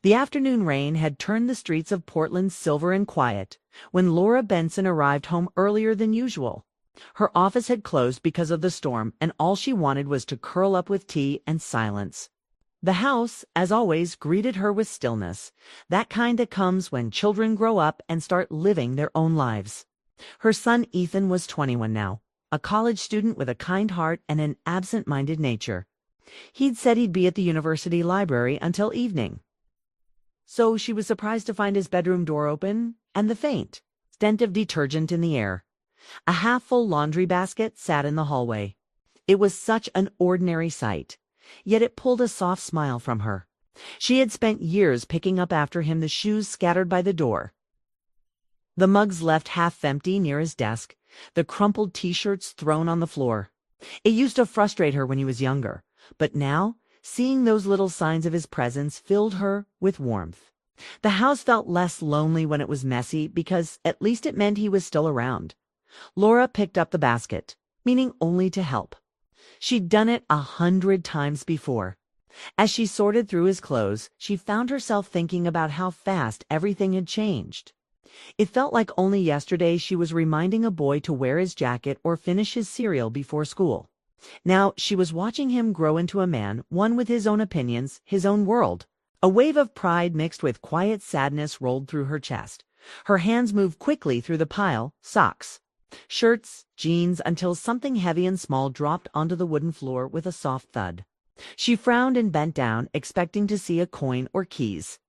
The afternoon rain had turned the streets of Portland silver and quiet when Laura Benson arrived home earlier than usual. Her office had closed because of the storm, and all she wanted was to curl up with tea and silence. The house, as always, greeted her with stillness, that kind that comes when children grow up and start living their own lives. Her son Ethan was 21 now, a college student with a kind heart and an absent-minded nature. He'd said he'd be at the university library until evening. So she was surprised to find his bedroom door open and the faint scent of detergent in the air. A half-full laundry basket sat in the hallway. It was such an ordinary sight, yet it pulled a soft smile from her. She had spent years picking up after him the shoes scattered by the door, the mugs left half empty near his desk, the crumpled T-shirts thrown on the floor. It used to frustrate her when he was younger, but now, seeing those little signs of his presence filled her with warmth. The house felt less lonely when it was messy because at least it meant he was still around. Laura picked up the basket, meaning only to help. She'd done it 100 times before. As she sorted through his clothes, she found herself thinking about how fast everything had changed. It felt like only yesterday she was reminding a boy to wear his jacket or finish his cereal before school. Now she was watching him grow into a man, one with his own opinions, his own world. A wave of pride mixed with quiet sadness rolled through her chest. Her hands moved quickly through the pile, socks, shirts, jeans, until something heavy and small dropped onto the wooden floor with a soft thud. She frowned and bent down, expecting to see a coin or keys.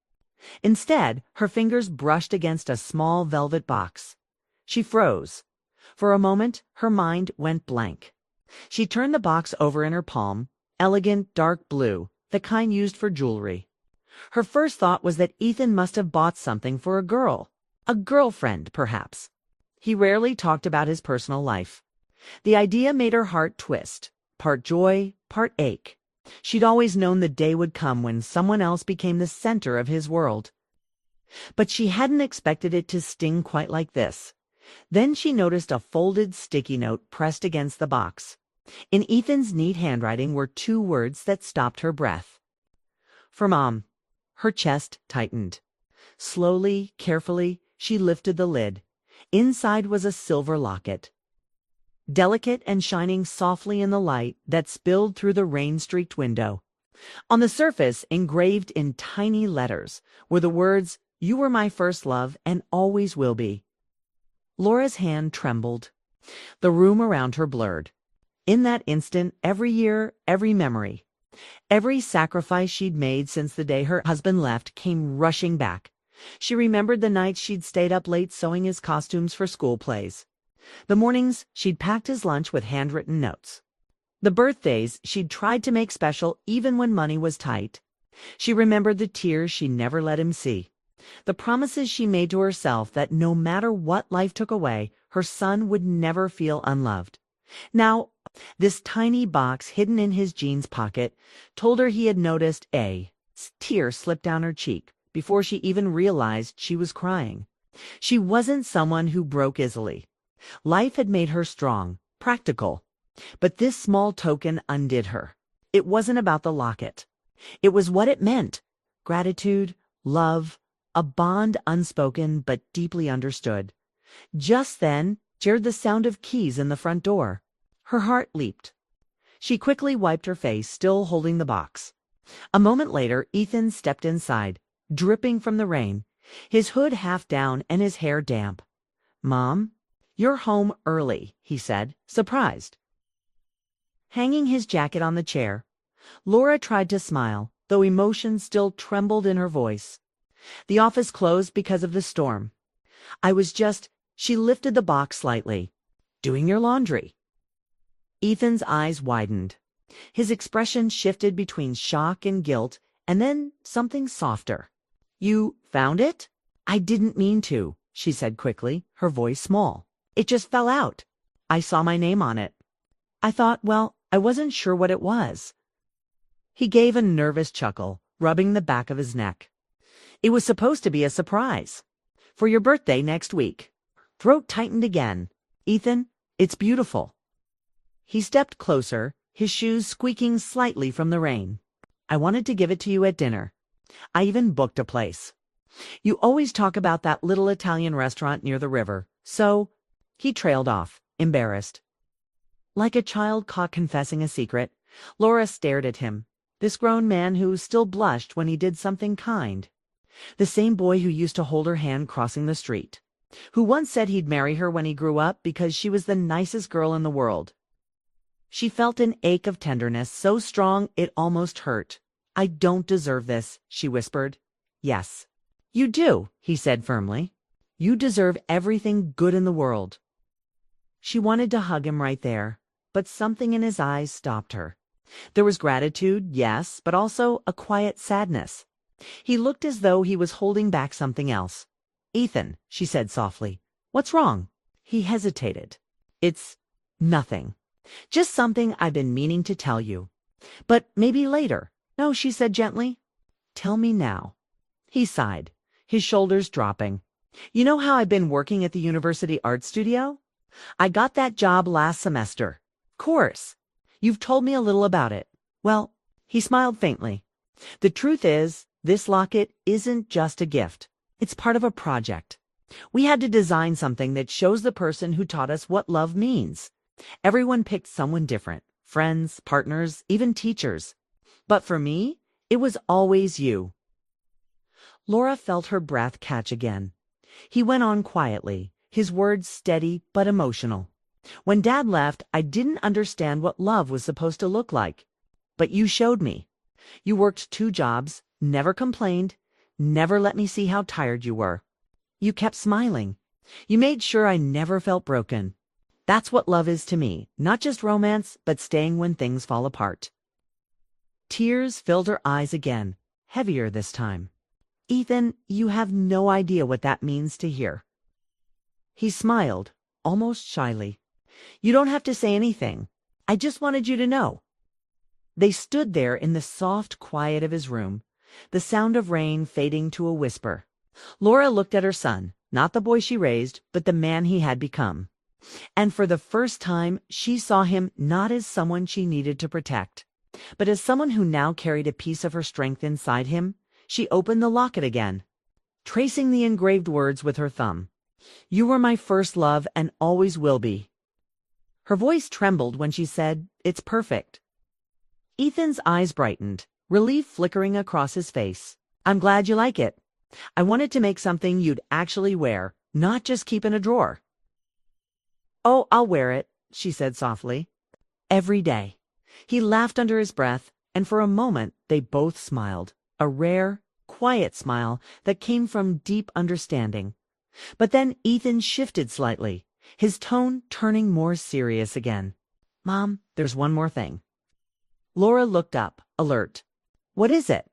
Instead, her fingers brushed against a small velvet box. She froze. For a moment, her mind went blank. She turned the box over in her palm, elegant dark blue, the kind used for jewelry. Her first thought was that Ethan must have bought something for a girlfriend, perhaps. He rarely talked about his personal life. The idea made her heart twist, part joy, part ache. She'd always known the day would come when someone else became the center of his world. But she hadn't expected it to sting quite like this. Then she noticed a folded sticky note pressed against the box. In Ethan's neat handwriting were 2 words that stopped her breath. For Mom. Her chest tightened. Slowly, carefully, she lifted the lid. Inside was a silver locket, delicate and shining softly in the light that spilled through the rain-streaked window. On the surface, engraved in tiny letters, were the words, "You were my first love and always will be." Laura's hand trembled. The room around her blurred. In that instant, every year, every memory, every sacrifice she'd made since the day her husband left came rushing back. She remembered the nights she'd stayed up late sewing his costumes for school plays. The mornings she'd packed his lunch with handwritten notes. The birthdays she'd tried to make special even when money was tight. She remembered the tears she never let him see. The promises she made to herself that no matter what life took away, her son would never feel unloved. Now, this tiny box hidden in his jeans pocket told her he had noticed a tear slip down her cheek before she even realized she was crying. She wasn't someone who broke easily. Life had made her strong, practical. But this small token undid her. It wasn't about the locket. It was what it meant. Gratitude, love, a bond unspoken but deeply understood. Just then, she heard the sound of keys in the front door. Her heart leaped. She quickly wiped her face, still holding the box. A moment later, Ethan stepped inside, dripping from the rain, his hood half down and his hair damp. "Mom, you're home early," he said, surprised. Hanging his jacket on the chair, Laura tried to smile, though emotion still trembled in her voice. "The office closed because of the storm. I was just," she lifted the box slightly, "doing your laundry." Ethan's eyes widened. His expression shifted between shock and guilt, and then something softer. "You found it?" "I didn't mean to," she said quickly, her voice small. "It just fell out. I saw my name on it. I thought, well, I wasn't sure what it was." He gave a nervous chuckle, rubbing the back of his neck. "It was supposed to be a surprise. For your birthday next week." Throat tightened again. "Ethan, it's beautiful." He stepped closer, his shoes squeaking slightly from the rain. "I wanted to give it to you at dinner. I even booked a place. You always talk about that little Italian restaurant near the river, so—" He trailed off, embarrassed. Like a child caught confessing a secret, Laura stared at him, this grown man who still blushed when he did something kind. The same boy who used to hold her hand crossing the street, who once said he'd marry her when he grew up because she was the nicest girl in the world. She felt an ache of tenderness so strong it almost hurt. "I don't deserve this," she whispered. "Yes, you do," he said firmly. "You deserve everything good in the world." She wanted to hug him right there, but something in his eyes stopped her. There was gratitude, yes, but also a quiet sadness. He looked as though he was holding back something else. "Ethan," she said softly, "what's wrong?" He hesitated. "It's nothing. Just something I've been meaning to tell you. But maybe later." "No," she said gently. "Tell me now." He sighed, his shoulders dropping. "You know how I've been working at the university art studio? I got that job last semester." "Course. You've told me a little about it." "Well," he smiled faintly, "the truth is, this locket isn't just a gift. It's part of a project. We had to design something that shows the person who taught us what love means. Everyone picked someone different, friends, partners, even teachers. But for me, it was always you." Laura felt her breath catch again. He went on quietly, his words steady but emotional. "When Dad left, I didn't understand what love was supposed to look like. But you showed me. You worked 2 jobs, never complained, never let me see how tired you were. You kept smiling. You made sure I never felt broken. That's what love is to me, not just romance, but staying when things fall apart." Tears filled her eyes again, heavier this time. "Ethan, you have no idea what that means to hear." He smiled, almost shyly. "You don't have to say anything. I just wanted you to know." They stood there in the soft quiet of his room, the sound of rain fading to a whisper. Laura looked at her son, not the boy she raised, but the man he had become. And for the first time, she saw him not as someone she needed to protect, but as someone who now carried a piece of her strength inside him. She opened the locket again, tracing the engraved words with her thumb. "You were my first love and always will be." Her voice trembled when she said, "It's perfect." Ethan's eyes brightened, relief flickering across his face. "I'm glad you like it. I wanted to make something you'd actually wear, not just keep in a drawer." "Oh, I'll wear it," she said softly. "Every day." He laughed under his breath, and for a moment they both smiled, a rare, quiet smile that came from deep understanding. But then Ethan shifted slightly, his tone turning more serious again. "Mom, there's one more thing." Laura looked up, alert. "What is it?"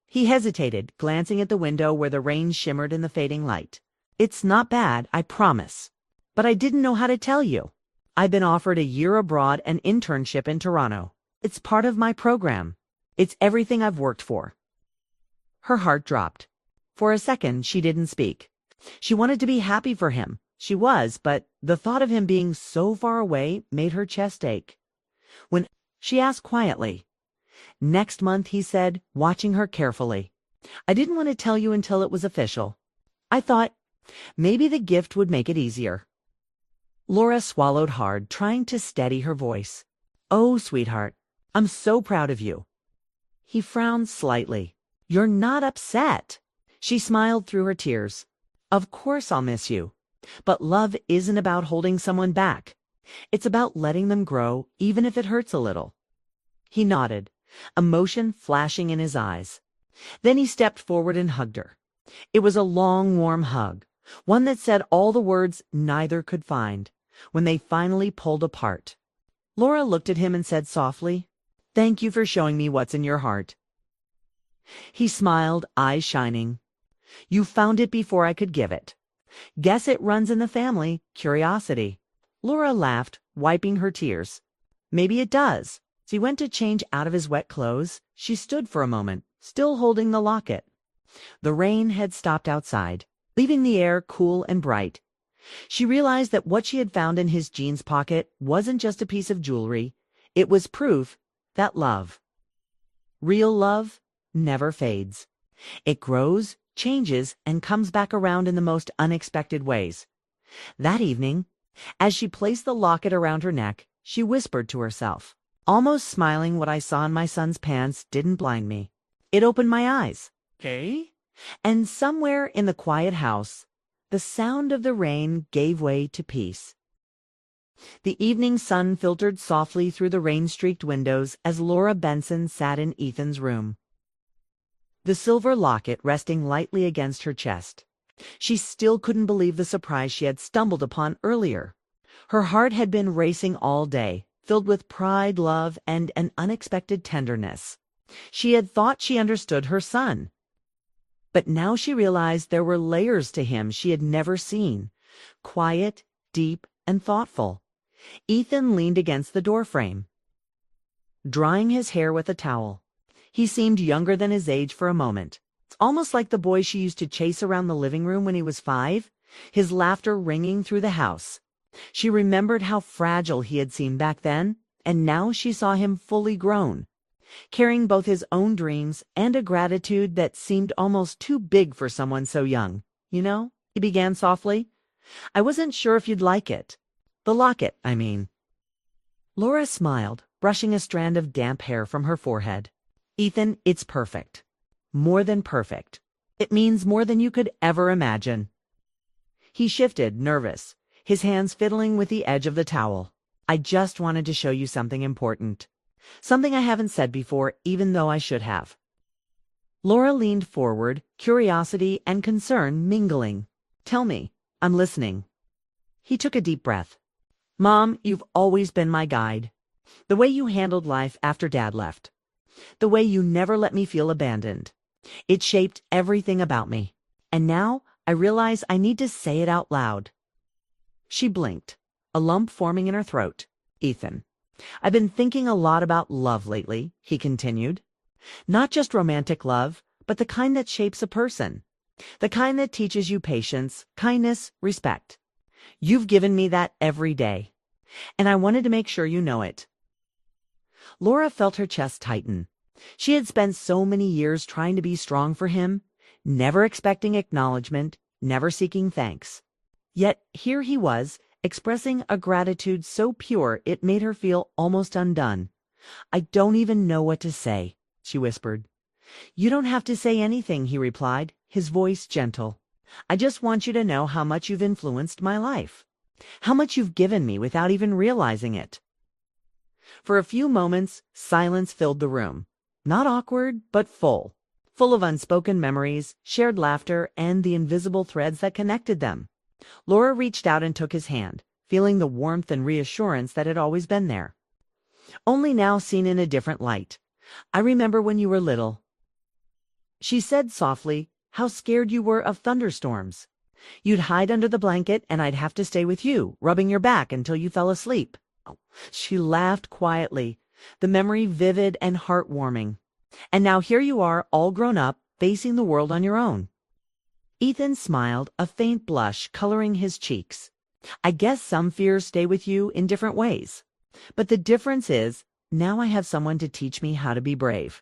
He hesitated, glancing at the window where the rain shimmered in the fading light. "It's not bad, I promise. But I didn't know how to tell you. I've been offered a year abroad and internship in Toronto. It's part of my program. It's everything I've worked for." Her heart dropped. For a second, she didn't speak. She wanted to be happy for him. She was, but the thought of him being so far away made her chest ache. When she asked quietly, "Next month," he said, watching her carefully. "I didn't want to tell you until it was official. I thought maybe the gift would make it easier." Laura swallowed hard, trying to steady her voice. "Oh, sweetheart, I'm so proud of you." He frowned slightly. "You're not upset." She smiled through her tears. "Of course I'll miss you. But love isn't about holding someone back. It's about letting them grow, even if it hurts a little." He nodded, emotion flashing in his eyes. Then he stepped forward and hugged her. It was a long, warm hug, one that said all the words neither could find. When they finally pulled apart, Laura looked at him and said softly, "Thank you for showing me what's in your heart." He smiled, eyes shining. "You found it before I could give it. Guess it runs in the family, curiosity." Laura laughed, wiping her tears. "Maybe it does." As he went to change out of his wet clothes, she stood for a moment, still holding the locket. The rain had stopped outside, leaving the air cool and bright. She realized that what she had found in his jeans pocket wasn't just a piece of jewelry. It was proof that love, real love, never fades. It grows, changes, and comes back around in the most unexpected ways. That evening, as she placed the locket around her neck, she whispered to herself, almost smiling. What I saw in my son's pants didn't blind me. It opened my eyes. Okay? And somewhere in the quiet house, the sound of the rain gave way to peace. The evening sun filtered softly through the rain-streaked windows as Laura Benson sat in Ethan's room, the silver locket resting lightly against her chest. She still couldn't believe the surprise she had stumbled upon earlier. Her heart had been racing all day, filled with pride, love, and an unexpected tenderness. She had thought she understood her son. But now she realized there were layers to him she had never seen, quiet, deep, and thoughtful. Ethan leaned against the doorframe, drying his hair with a towel. He seemed younger than his age for a moment, almost like the boy she used to chase around the living room when he was 5, his laughter ringing through the house. She remembered how fragile he had seemed back then, and now she saw him fully grown, carrying both his own dreams and a gratitude that seemed almost too big for someone so young. "You know," he began softly, "I wasn't sure if you'd like it. The locket, I mean." Laura smiled, brushing a strand of damp hair from her forehead. "Ethan, it's perfect. More than perfect. It means more than you could ever imagine." He shifted, nervous, his hands fiddling with the edge of the towel. "I just wanted to show you something important. Something I haven't said before, even though I should have." Laura leaned forward, curiosity and concern mingling. "Tell me. I'm listening." He took a deep breath. "Mom, you've always been my guide. The way you handled life after Dad left. The way you never let me feel abandoned. It shaped everything about me. And now I realize I need to say it out loud." She blinked, a lump forming in her throat. "Ethan, I've been thinking a lot about love lately," he continued. "Not just romantic love, but the kind that shapes a person. The kind that teaches you patience, kindness, respect. You've given me that every day. And I wanted to make sure you know it." Laura felt her chest tighten. She had spent so many years trying to be strong for him, never expecting acknowledgement, never seeking thanks. Yet here he was, expressing a gratitude so pure it made her feel almost undone. "I don't even know what to say," she whispered. "You don't have to say anything," he replied, his voice gentle. "I just want you to know how much you've influenced my life. How much you've given me without even realizing it." For a few moments, silence filled the room. Not awkward, but full of unspoken memories, shared laughter, and the invisible threads that connected them. Laura reached out and took his hand, feeling the warmth and reassurance that had always been there, only now seen in a different light. "I remember when you were little," she said softly, "how scared you were of thunderstorms. You'd hide under the blanket and I'd have to stay with you, rubbing your back until you fell asleep." She laughed quietly, the memory vivid and heartwarming. "And now here you are, all grown up, facing the world on your own." Ethan smiled, a faint blush coloring his cheeks. "I guess some fears stay with you in different ways. But the difference is, now I have someone to teach me how to be brave."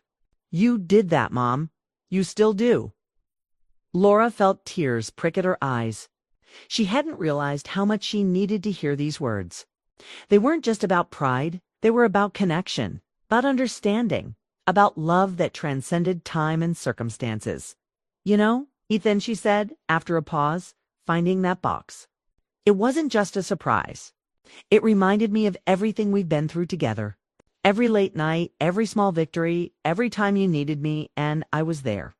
"You did that, Mom. You still do." Laura felt tears prick at her eyes. She hadn't realized how much she needed to hear these words. They weren't just about pride, they were about connection, about understanding, about love that transcended time and circumstances. "You know, Ethan," she said, after a pause, finding that box. "It wasn't just a surprise. It reminded me of everything we've been through together. Every late night, every small victory, every time you needed me, and I was there.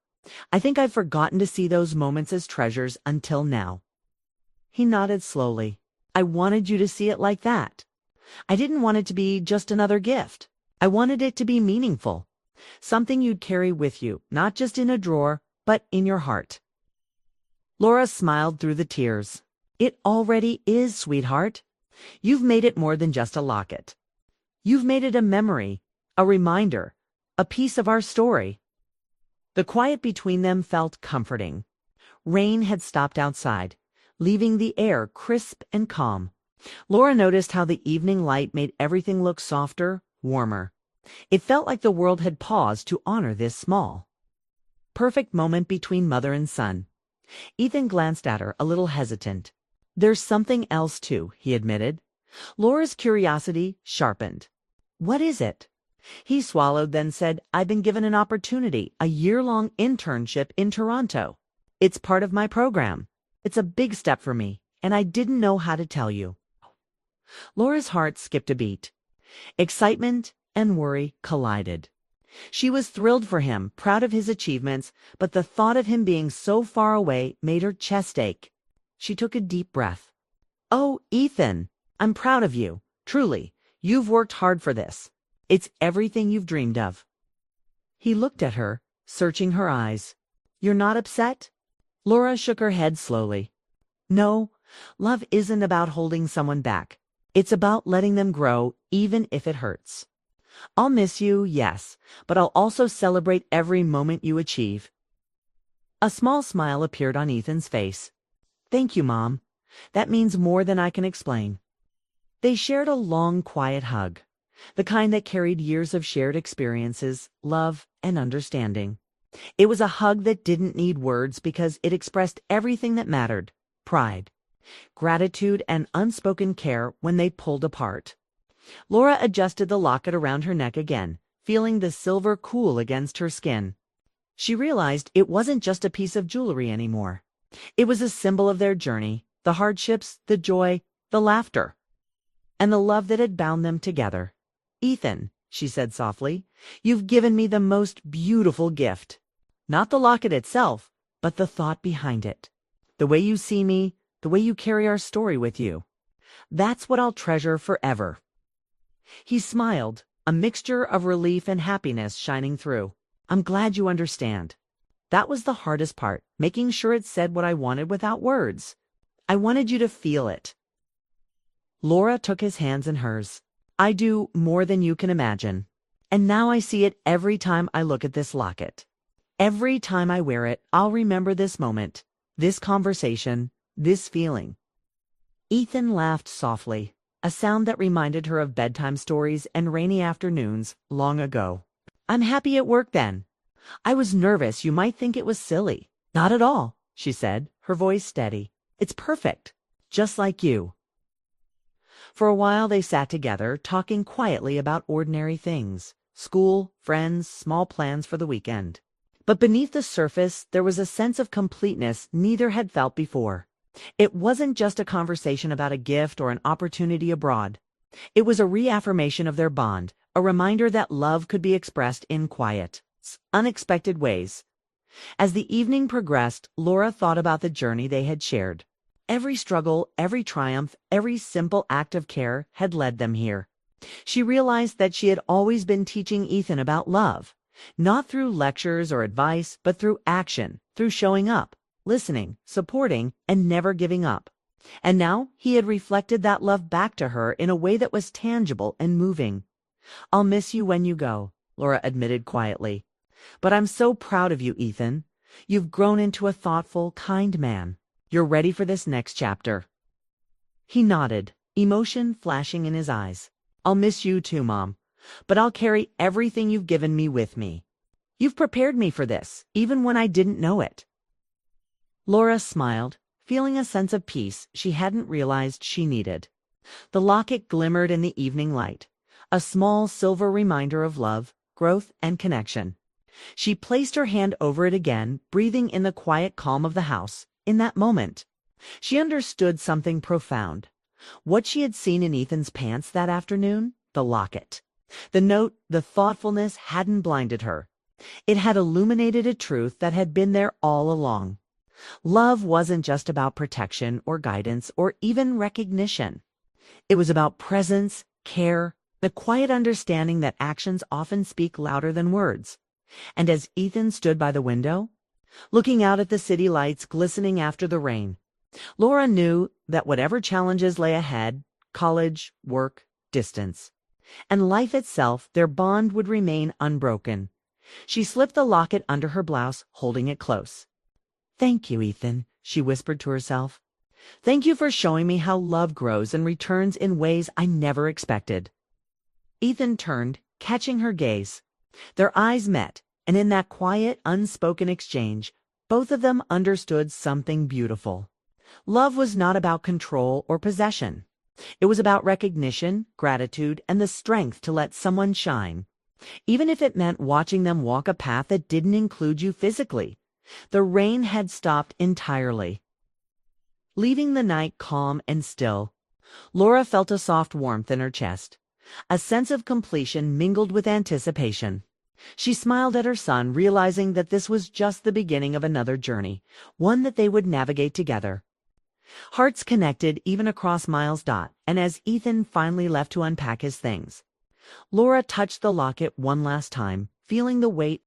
I think I've forgotten to see those moments as treasures until now." He nodded slowly. "I wanted you to see it like that. I didn't want it to be just another gift. I wanted it to be meaningful. Something you'd carry with you, not just in a drawer, but in your heart." Laura smiled through the tears. "It already is, sweetheart. You've made it more than just a locket. You've made it a memory, a reminder, a piece of our story." The quiet between them felt comforting. Rain had stopped outside, leaving the air crisp and calm. Laura noticed how the evening light made everything look softer, warmer. It felt like the world had paused to honor this small perfect moment between mother and son. Ethan glanced at her, a little hesitant. "There's something else too," he admitted. Laura's curiosity sharpened. "What is it?" He swallowed, then said, "I've been given an opportunity, a year-long internship in Toronto. It's part of my program. It's a big step for me, and I didn't know how to tell you." Laura's heart skipped a beat. Excitement and worry collided. She was thrilled for him, proud of his achievements, but the thought of him being so far away made her chest ache. She took a deep breath. "Oh, Ethan, I'm proud of you. Truly, you've worked hard for this. It's everything you've dreamed of." He looked at her, searching her eyes. "You're not upset?" Laura shook her head slowly. "No, love isn't about holding someone back. It's about letting them grow, even if it hurts. I'll miss you, yes, but I'll also celebrate every moment you achieve." A small smile appeared on Ethan's face. "Thank you, Mom. That means more than I can explain." They shared a long, quiet hug, the kind that carried years of shared experiences, love, and understanding. It was a hug that didn't need words because it expressed everything that mattered: pride, gratitude, and unspoken care when they pulled apart. Laura adjusted the locket around her neck again, feeling the silver cool against her skin. She realized it wasn't just a piece of jewelry anymore. It was a symbol of their journey, the hardships, the joy, the laughter, and the love that had bound them together. "Ethan," she said softly, "you've given me the most beautiful gift. Not the locket itself, but the thought behind it. The way you see me, the way you carry our story with you. That's what I'll treasure forever." He smiled, a mixture of relief and happiness shining through. "I'm glad you understand. That was the hardest part, making sure it said what I wanted without words. I wanted you to feel it." Laura took his hands in hers. "I do more than you can imagine. And now I see it every time I look at this locket. Every time I wear it, I'll remember this moment, this conversation, this feeling." Ethan laughed softly, a sound that reminded her of bedtime stories and rainy afternoons long ago. "I'm happy it worked then. I was nervous you might think it was silly." "Not at all," she said, her voice steady. "It's perfect, just like you." For a while they sat together, talking quietly about ordinary things: school, friends, small plans for the weekend. But beneath the surface, there was a sense of completeness neither had felt before. It wasn't just a conversation about a gift or an opportunity abroad. It was a reaffirmation of their bond, a reminder that love could be expressed in quiet, unexpected ways. As the evening progressed, Laura thought about the journey they had shared. Every struggle, every triumph, every simple act of care had led them here. She realized that she had always been teaching Ethan about love, not through lectures or advice, but through action, through showing up, listening, supporting, and never giving up. And now he had reflected that love back to her in a way that was tangible and moving. "I'll miss you when you go," Laura admitted quietly. "But I'm so proud of you, Ethan. You've grown into a thoughtful, kind man. You're ready for this next chapter." He nodded, emotion flashing in his eyes. "I'll miss you too, Mom, but I'll carry everything you've given me with me. You've prepared me for this, even when I didn't know it." Laura smiled, feeling a sense of peace she hadn't realized she needed. The locket glimmered in the evening light, a small silver reminder of love, growth, and connection. She placed her hand over it again, breathing in the quiet calm of the house. In that moment, she understood something profound. What she had seen in Ethan's pants that afternoon, the locket, the note, the thoughtfulness hadn't blinded her. It had illuminated a truth that had been there all along. Love wasn't just about protection or guidance or even recognition. It was about presence, care, the quiet understanding that actions often speak louder than words. And as Ethan stood by the window, looking out at the city lights glistening after the rain, Laura knew that whatever challenges lay ahead, college, work, distance, and life itself, their bond would remain unbroken. She slipped the locket under her blouse, holding it close. "Thank you, Ethan," she whispered to herself. "Thank you for showing me how love grows and returns in ways I never expected." Ethan turned, catching her gaze. Their eyes met, And in that quiet, unspoken exchange, both of them understood something beautiful. Love was not about control or possession. It was about recognition, gratitude, and the strength to let someone shine, even if it meant watching them walk a path that didn't include you physically. The rain had stopped entirely, leaving the night calm and still. Laura felt a soft warmth in her chest. A sense of completion mingled with anticipation. She smiled at her son, realizing that this was just the beginning of another journey, one that they would navigate together. Hearts connected even across miles. And as Ethan finally left to unpack his things, Laura touched the locket one last time, feeling the weight